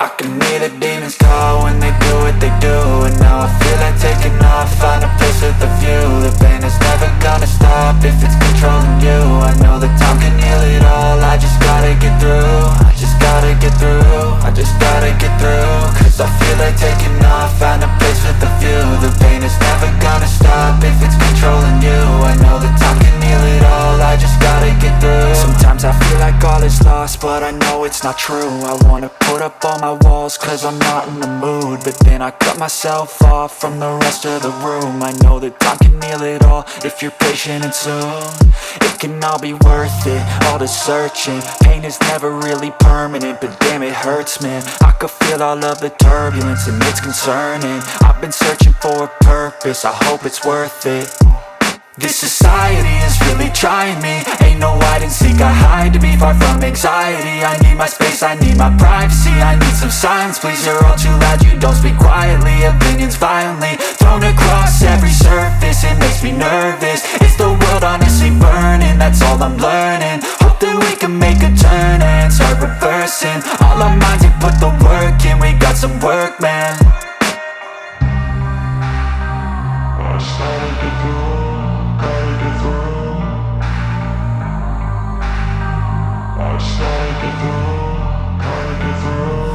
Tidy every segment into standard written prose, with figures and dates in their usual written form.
I can hear the demons call when they do what they do. And now I feel like taking off, find a place with a view. The pain is never gonna stop if it's controlling you. I know that time can heal it all, I just gotta get through. I just gotta get through, I just gotta get through. Cause I feel like taking off, find a place with a view. The pain is never gonna stop if it's controlling you. I know that time can heal it all, I just gotta get through. Sometimes I feel like all is lost, but I know it's not true. I wanna put up all my walls cause I'm not in the mood, but then I cut myself off from the rest of the room. I know that time can heal it all if you're patient and soon. It can all be worth it, all the searching. Pain is never really permanent, but damn it hurts, man. I could feel all of the turbulence and it's concerning. I've been searching for a purpose, I hope it's worth it. This society is really trying me. Ain't no hide and seek, I hide to be far from anxiety. I need my space, I need my privacy. I need some silence, please, you're all too loud. You don't speak quietly, opinions violently thrown across every surface. It makes me nervous, it's the world honestly burning. That's all I'm learning, hope that we can make a turn and start reversing. All our minds, we put the work in, we got some work, man. I started to go.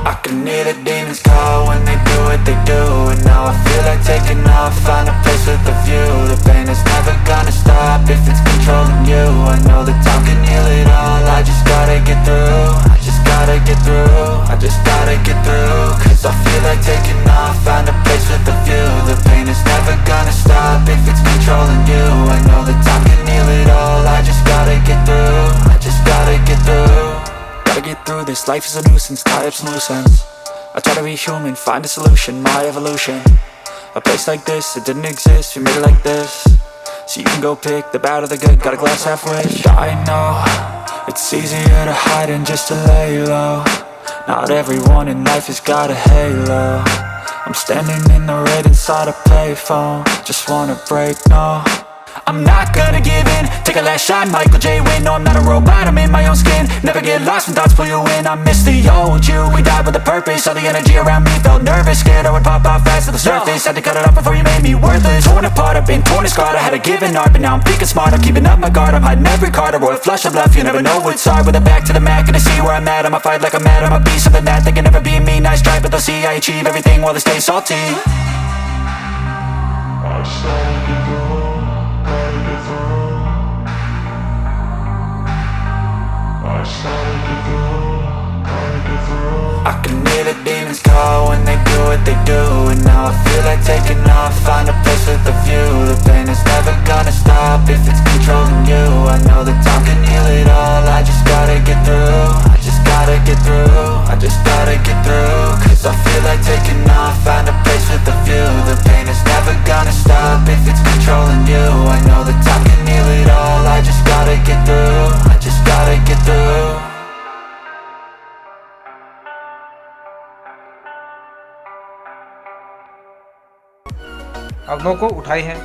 I can hear the demons call when they do what they do. And now I feel like taking off, find a place with a view. The pain is never gonna stop if it's controlling you. I know that time can heal it all, I just gotta get through. I just gotta get through, I just gotta get through. Cause I feel like taking off, find a place with a view. The pain is never gonna stop if it's controlling you. I know that time can heal it all, I just gotta get through. I just gotta get through. Gotta get through this, life is a nuisance, tie up some loose ends. I try to be human, find a solution, my evolution. A place like this, it didn't exist, we made it like this. So you can go pick the bad or the good, got a glass halfway. I know, it's easier to hide than just to lay low. Not everyone in life has got a halo. I'm standing in the red inside a payphone, just wanna break, no. I'm not gonna give in, take a last shot, Michael J. Win. No, I'm not a robot, I'm in my own skin. Never get lost when thoughts pull you in. I miss the old you, we died with a purpose. All the energy around me felt nervous, scared I would pop off fast to the surface. Had to cut it off before you made me worthless. Torn apart, I've been torn and scarred. I had a given art, but now I'm thinking smart. I'm keeping up my guard, I'm hiding every card. A royal flush of love, you never know what's hard. With a back to the mat, gonna see where I'm at. I'ma fight like I'm mad, I'ma be something that they can never be me. Nice try, but they'll see I achieve everything while they stay salty. I started to go, gotta get through. I started to go, gotta get through. I can hear the demons call when they do what they do. And now I feel like taking off, find a place with a view. The pain is never gonna stop if it's controlling you. I know that time can heal it all, I just gotta get through. I just gotta get through, I just gotta get through. Cause I feel like taking off, find a place with a view. The pain is never gonna stop if it's controlling you. I know that time can heal it all, I just gotta get through. I just gotta get through. अवनों को उठाए हैं।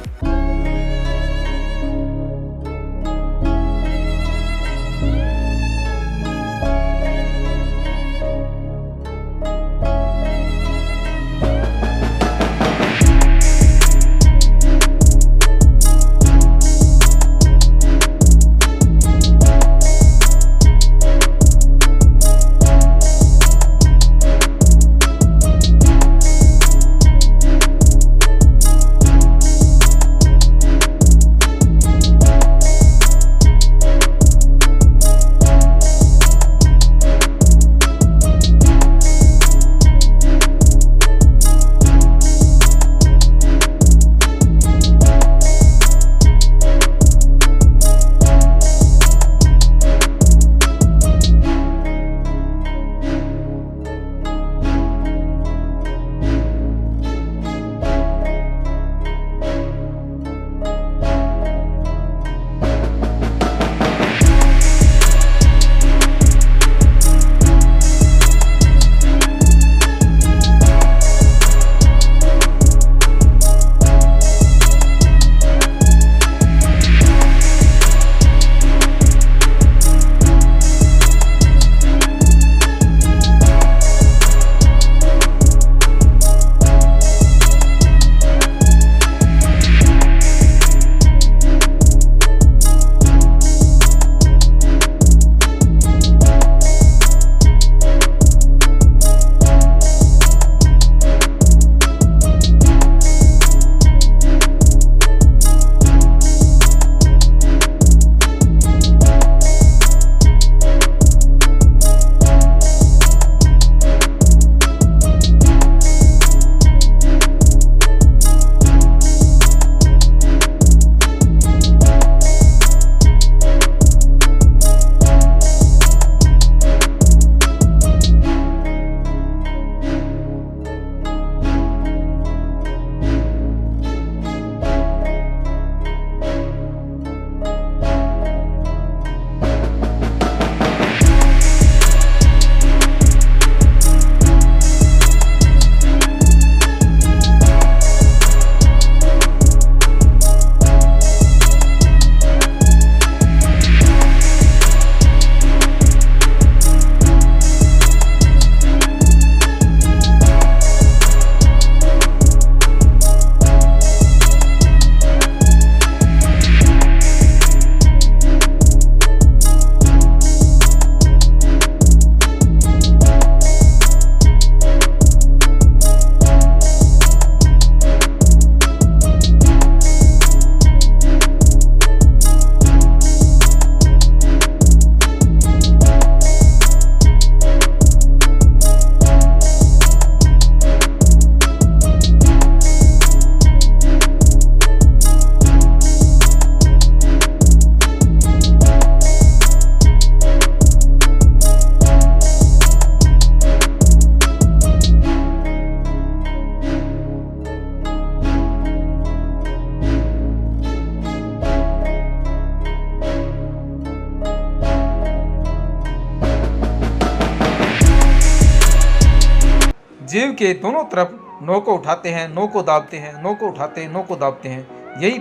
जीव के दोनों तरफ नौ को उठाते हैं, नौ को दाबते हैं, नौ को उठाते हैं, नौ को दाबते हैं। यही